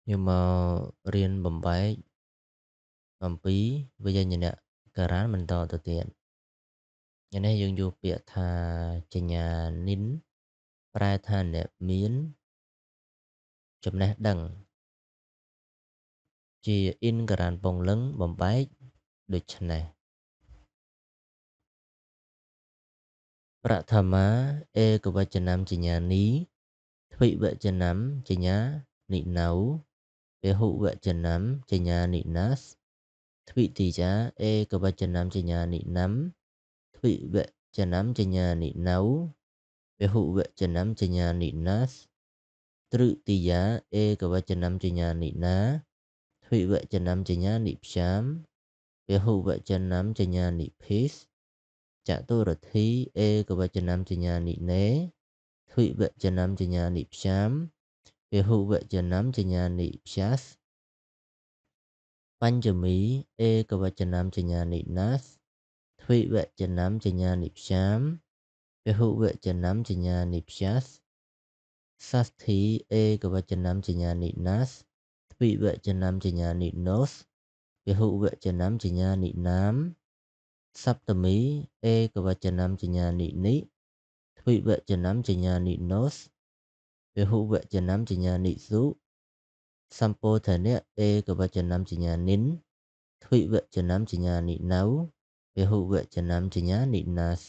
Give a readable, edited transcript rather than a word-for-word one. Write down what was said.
Nhưng mà riêngបំបែកអំពីវិញ្ញាណការ៉ានបន្តទៅទៀតយ៉ាងនេះយើងយកពាក្យថាចញ្ញានិនប្រែថាអ្នកមានចំណេះដឹងជាអ៊ីនការ៉ានពងលឹងបំបែកដូច្នេះប្រថាមាអេកវចនាមចញ្ញានីទ្វិវចនាមចញ្ញានិណៅពហុវចនាមចញ្ញានិណាសទ្វិតិយាអេកវចនាមចញ្ញានិណាំទ្វិវចនាមចញ្ញានិណៅពហុវចនាមចញ្ញានិណាសទ្រឹតិយាអេកវចនាមចញ្ញានិណាទ្វិវចនាមចញ្ញានិព្យាមពហុវចនាមចញ្ញានិភេសចតុរទ្ធីអេកវចនាមចញ្ញានិណេទ្វិវចនាមចញ្ញានិព្យាមពហុវចនាមចញ្ញានិព្យាសបញ្ចមីអេកវចនាមចញ្ញានិណាសទ្វិវចនាមចញ្ញានិព្យាមពហុវចនាមចញ្ញានិព្យាសសស្ធីអេកវចនាមចញ្ញានិណាសទ្វិវចនាមចញ្ញានិណូសពហុវចនាមចញ្ញានិណាមសប្តមីអេកវចនាមចញ្ញានិនិទ្វិវចនាមចញ្ញានិណូសពហុវចនាមចញ្ញានិសុសម្ពោធនៈអេកវចនាមចញ្ញានិនទ្វិវចនាមចញ្ញានិណៅពហុវចនាមចញ្ញានិណាស